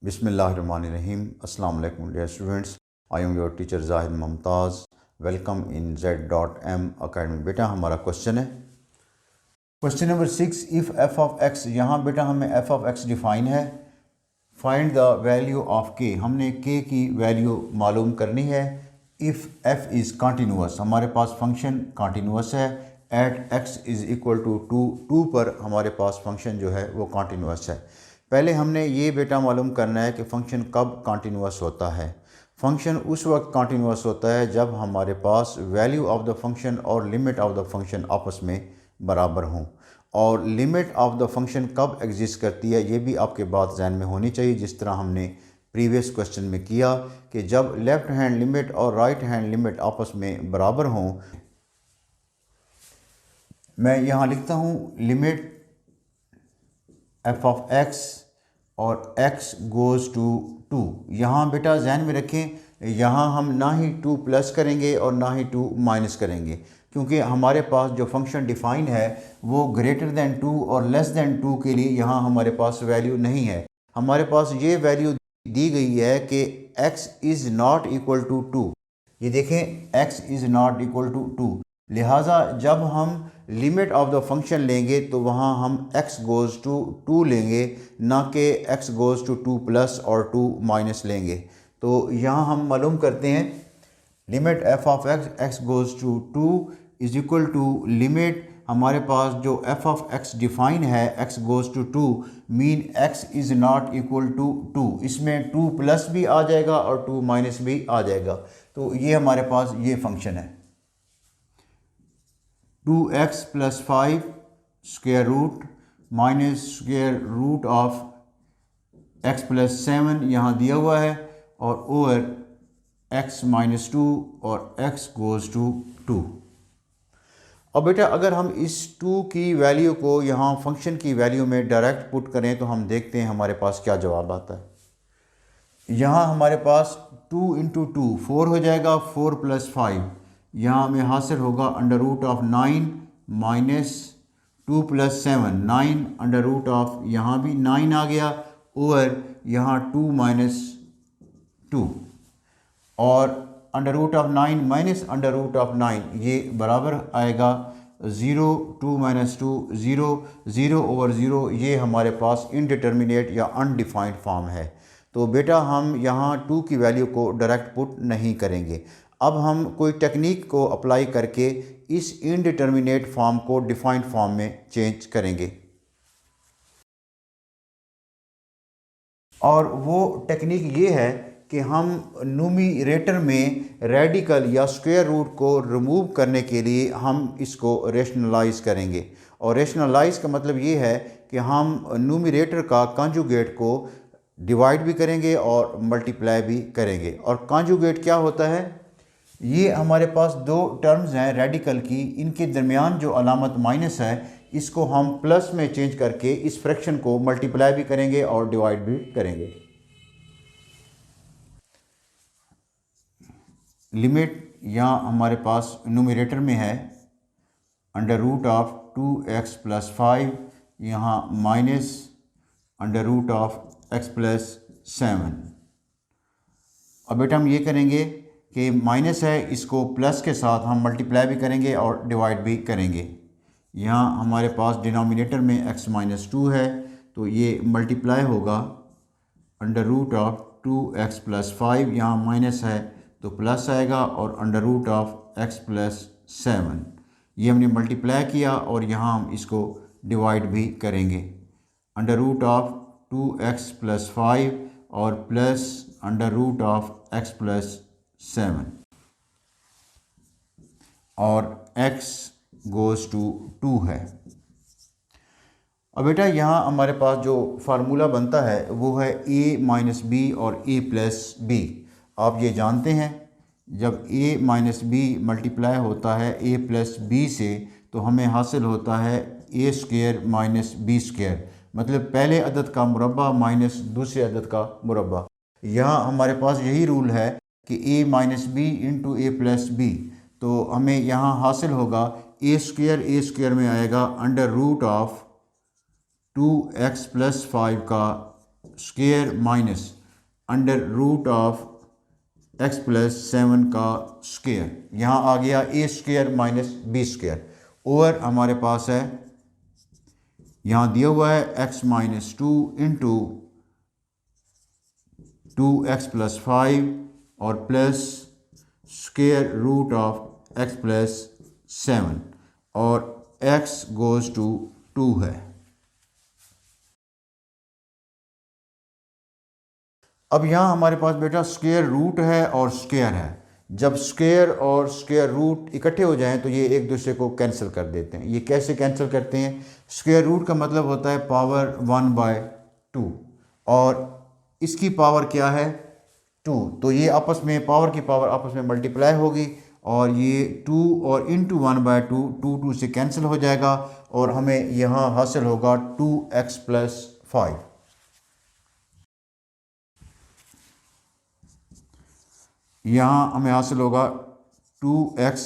बिस्मिल्लाहिर्रहमानिर्रहीम। अस्सलाम वालेकुम dear students, I am your teacher Zahid Mumtaz. Welcome in Z.M academy. बेटा हमारा क्वेश्चन है question number 6, if f of x. यहाँ बेटा हमें एफ ऑफ एक्स डिफ़ाइन है। Find the value of k. हमने के की वैल्यू मालूम करनी है। इफ़ एफ इज़ कॉन्टीन्यूअस, हमारे पास फंक्शन कॉन्टीन्यूअस है। At x is equal to two पर हमारे पास फंक्शन जो है वो कॉन्टीन्यूअस है। पहले हमने ये बेटा मालूम करना है कि फ़ंक्शन कब कॉन्टीन्यूअस होता है। फंक्शन उस वक्त कॉन्टीन्यूअस होता है जब हमारे पास वैल्यू ऑफ द फंक्शन और लिमिट ऑफ द फंक्शन आपस में बराबर हों। और लिमिट ऑफ द फंक्शन कब एग्जिस्ट करती है ये भी आपके बात जहन में होनी चाहिए, जिस तरह हमने प्रीवियस क्वेश्चन में किया कि जब लेफ़्ट हैंड लिमिट और राइट हैंड लिमिट आपस में बराबर हों। मैं यहाँ लिखता हूँ लिमिट एफ ऑफ एक्स और x गोज़ टू 2। यहाँ बेटा जहन में रखें, यहाँ हम ना ही 2 प्लस करेंगे और ना ही 2 माइनस करेंगे, क्योंकि हमारे पास जो फंक्शन डिफ़ाइन है वो ग्रेटर दैन 2 और लेस दैन 2 के लिए यहाँ हमारे पास वैल्यू नहीं है। हमारे पास ये वैल्यू दी गई है कि x is not equal to 2। ये देखें, x is not equal to 2। लिहाजा जब हम लिमिट ऑफ द फंक्शन लेंगे तो वहाँ हम x गोज़ टू 2 लेंगे, ना कि x गोज़ टू 2 प्लस और 2 माइनस लेंगे। तो यहाँ हम मालूम करते हैं limit f of x goes to 2 is equal to limit, हमारे पास जो f ऑफ x डिफ़ाइन है x goes to 2 mean x is not equal to 2। इसमें 2 प्लस भी आ जाएगा और 2 माइनस भी आ जाएगा। तो ये हमारे पास ये फंक्शन है 2x plus 5 square root minus square root of x plus 7 यहाँ दिया हुआ है, और ओवर x माइनस 2 और x गोज़ टू 2। अब बेटा अगर हम इस 2 की वैल्यू को यहाँ फंक्शन की वैल्यू में डायरेक्ट पुट करें तो हम देखते हैं हमारे पास क्या जवाब आता है। यहाँ हमारे पास 2 इंटू 2 4 हो जाएगा, 4 प्लस 5 यहाँ हमें हासिल होगा under root of 9 minus 2 plus 7 9 under root of, यहाँ भी 9 आ गया, ओवर यहाँ 2 माइनस 2 और under root of 9 minus under root of 9 ये बराबर आएगा 0। 2 माइनस 2 0, 0 ओवर 0। ये हमारे पास इनडिटर्मिनेट या अनडिफाइंड फॉर्म है। तो बेटा हम यहाँ 2 की वैल्यू को डायरेक्ट पुट नहीं करेंगे। अब हम कोई टेक्निक को अप्लाई करके इस इनडिटर्मिनेट फॉर्म को डिफाइंड फॉर्म में चेंज करेंगे, और वो टेक्निक ये है कि हम न्यूमरेटर में रेडिकल या स्क्वायर रूट को रिमूव करने के लिए हम इसको रेशनलाइज करेंगे। और रेशनलाइज का मतलब ये है कि हम न्यूमरेटर का कॉन्जुगेट को डिवाइड भी करेंगे और मल्टीप्लाई भी करेंगे। और कॉन्जुगेट क्या होता है, ये हमारे पास दो टर्म्स हैं रेडिकल की, इनके दरमियान जो अलामत माइनस है इसको हम प्लस में चेंज करके इस फ्रैक्शन को मल्टीप्लाई भी करेंगे और डिवाइड भी करेंगे। लिमिट यहाँ हमारे पास न्यूमरेटर में है under root of 2x plus 5, यहाँ minus under root of x plus 7। अब बेटा हम ये करेंगे कि माइनस है, इसको प्लस के साथ हम मल्टीप्लाई भी करेंगे और डिवाइड भी करेंगे। यहाँ हमारे पास डिनोमिनेटर में x माइनस 2 है, तो ये मल्टीप्लाई होगा under root of 2x plus 5, यहाँ माइनस है तो प्लस आएगा, और under root of x plus 7 ये हमने मल्टीप्लाई किया और यहाँ हम इसको डिवाइड भी करेंगे। Under root of 2x plus 5 और plus under root of x plus 7 और x गोज़ टू 2 है। अब बेटा यहाँ हमारे पास जो फार्मूला बनता है वो है a माइनस बी और a प्लस बी। आप ये जानते हैं जब a माइनस बी मल्टीप्लाई होता है a प्लस बी से तो हमें हासिल होता है a square minus B square, मतलब पहले अदद का मुरब्बा माइनस दूसरे अदद का मुरब्बा। यहाँ हमारे पास यही रूल है कि a minus b into a plus b, तो हमें यहाँ हासिल होगा ए स्क्वायर में आएगा under root of 2x plus 5 का square minus under root of X plus 7 का स्क्वायर, यहाँ आ गया A square minus B square, ओवर हमारे पास है यहाँ दिया हुआ है x minus 2 into 2x plus 5 और plus square root of x plus 7 और x गोज़ टू 2 है। अब यहाँ हमारे पास बेटा स्क्वायर रूट है और स्क्वायर है। जब स्क्वायर और स्क्वायर रूट इकट्ठे हो जाएं तो ये एक दूसरे को कैंसिल कर देते हैं। ये कैसे कैंसिल करते हैं? स्क्वायर रूट का मतलब होता है पावर 1/2 और इसकी पावर क्या है 2, तो ये आपस में पावर की पावर आपस में मल्टीप्लाई होगी और ये 2 और इंटू 1/2 2 से कैंसिल हो जाएगा और हमें यहाँ हासिल होगा 2x प्लस 5। यहाँ हमें हासिल होगा 2x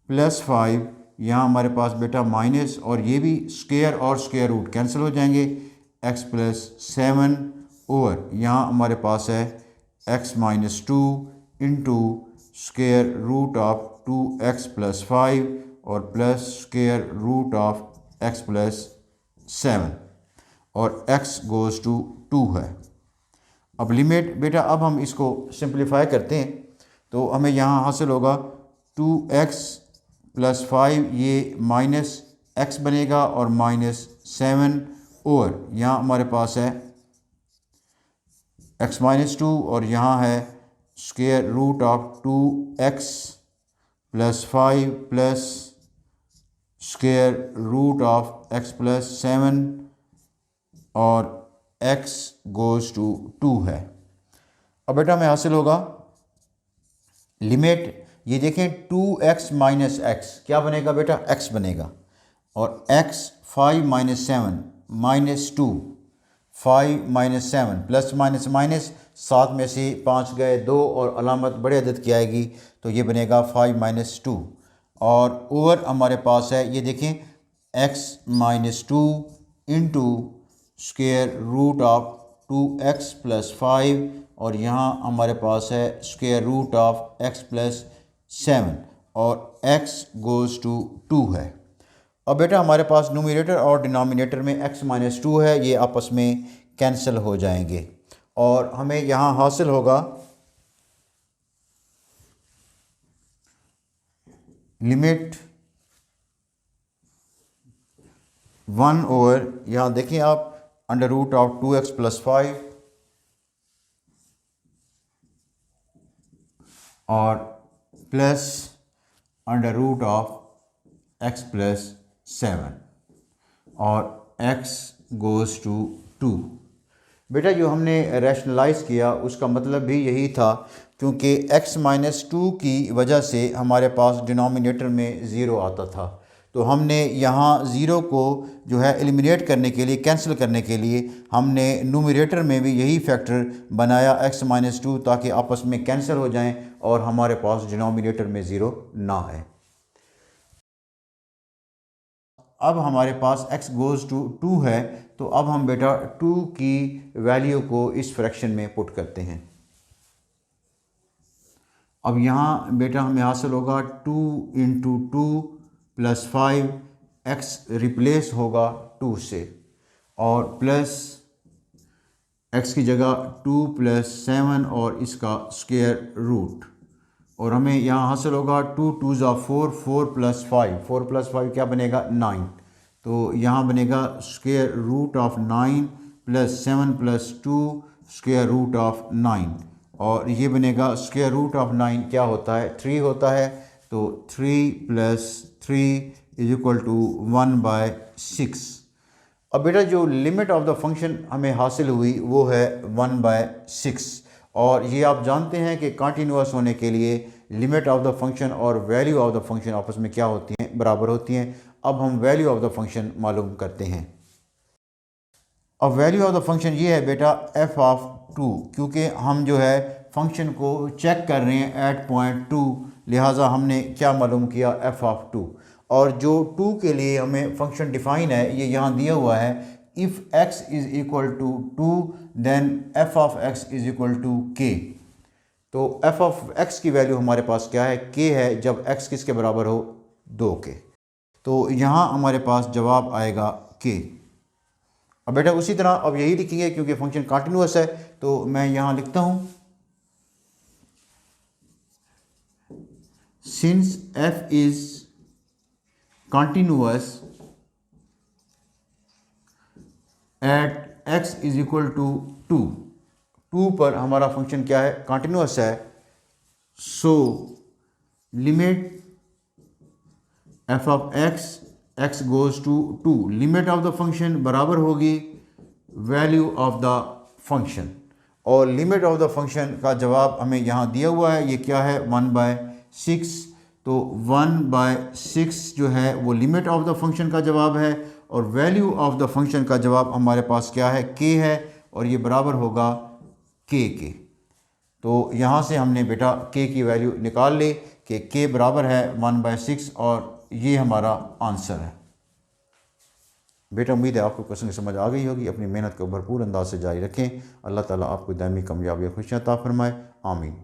प्लस 5, यहाँ हमारे पास बेटा माइनस और ये भी स्क्वायर और स्क्वायर रूट कैंसिल हो जाएंगे, x प्लस 7 ओवर यहाँ हमारे पास है x minus 2 into square root of 2x plus 5 और plus square root of x plus 7 और x गोज़ टू 2 है। अब लिमिट बेटा अब हम इसको सिंप्लीफाई करते हैं तो हमें यहाँ हासिल होगा 2x प्लस 5, ये माइनस x बनेगा और माइनस 7 ओवर यहाँ हमारे पास है x माइनस 2 और यहाँ है square root of 2x plus 5 plus square root of x plus 7 और x गोज़ टू 2 है। अब बेटा हमें हासिल होगा लिमिट, ये देखें 2x माइनस x क्या बनेगा बेटा x बनेगा और x 5 minus 7 minus 2 5 minus 7 plus minus minus 7 में से 5 गए 2 और अलामत बड़े अदद की आएगी तो ये बनेगा 5 माइनस 2 और ओवर हमारे पास है ये देखें x minus 2 into square root of 2x plus 5 और यहाँ हमारे पास है square root of x plus 7 और x गोज़ टू 2 है। अब बेटा हमारे पास न्यूमरेटर और डिनोमिनेटर में x माइनस 2 है, ये आपस में कैंसिल हो जाएंगे और हमें यहाँ हासिल होगा लिमिट 1 ओवर यहाँ देखिए आप under root of 2x plus 5 और plus under root of x plus 7 और x गोज़ टू 2। बेटा जो हमने रैशनलाइज़ किया उसका मतलब भी यही था क्योंकि x माइनस 2 की वजह से हमारे पास डिनोमिनेटर में ज़ीरो आता था, तो हमने यहाँ ज़ीरो को जो है एलिमिनेट करने के लिए कैंसिल करने के लिए हमने न्यूमरेटर में भी यही फैक्टर बनाया x माइनस 2 ताकि आपस में कैंसिल हो जाएं और हमारे पास डिनोमिनेटर में ज़ीरो ना आए। अब हमारे पास x गोज़ टू 2 है तो अब हम बेटा 2 की वैल्यू को इस फ्रैक्शन में पुट करते हैं। अब यहाँ बेटा हमें हासिल होगा 2 इंटू 2 प्लस 5, x रिप्लेस होगा 2 से और प्लस x की जगह 2 प्लस 7 और इसका स्क्वायर रूट और हमें यहाँ हासिल होगा 2 2 4 4 प्लस 5 4 प्लस 5 क्या बनेगा 9, तो यहाँ बनेगा square root of 9 plus 7 plus 2 square root of 9 और ये बनेगा स्क्वायर रूट ऑफ 9 क्या होता है 3 होता है, तो 3 प्लस 3 इज इक्वल टू 1/6। अब बेटा जो लिमिट ऑफ द फंक्शन हमें हासिल हुई वो है 1/6 और ये आप जानते हैं कि कंटिन्यूअस होने के लिए लिमिट ऑफ द फंक्शन और वैल्यू ऑफ द फंक्शन आपस में क्या होती हैं बराबर होती हैं। अब हम वैल्यू ऑफ द फंक्शन मालूम करते हैं। अब वैल्यू ऑफ द फंक्शन ये है बेटा f ऑफ 2, क्योंकि हम जो है फंक्शन को चेक कर रहे हैं एट पॉइंट 2, लिहाजा हमने क्या मालूम किया f ऑफ 2 और जो 2 के लिए हमें फंक्शन डिफ़ाइन है ये यहाँ दिया हुआ है if x is equal to 2 then f of x is equal to k। तो f ऑफ x की वैल्यू हमारे पास क्या है, k है, जब x किसके बराबर हो, 2 के। तो यहाँ हमारे पास जवाब आएगा k। अब बेटा उसी तरह अब यही लिखेंगे क्योंकि फंक्शन कंटिन्यूअस है, तो मैं यहाँ लिखता हूँ since f is continuous at x is equal to 2 पर हमारा फंक्शन क्या है, कंटिन्यूअस है। So limit f of x goes to 2, limit of the function बराबर होगी वैल्यू ऑफ द फंक्शन, और लिमिट ऑफ द फंक्शन का जवाब हमें यहाँ दिया हुआ है, ये क्या है, 1/6। तो 1/6 जो है वो लिमिट ऑफ द फंक्शन का जवाब है, और वैल्यू ऑफ द फंक्शन का जवाब हमारे पास क्या है, k है, और ये बराबर होगा k के। तो यहाँ से हमने बेटा k की वैल्यू निकाल ली कि k बराबर है 1/6, और ये हमारा आंसर है। बेटा उम्मीद है आपको क्वेश्चन की समझ आ गई होगी। अपनी मेहनत को भरपूर अंदाज से जारी रखें। अल्लाह ताला आपको दायमी कामयाबी और खुशियाँ अता फरमाए। आमीन।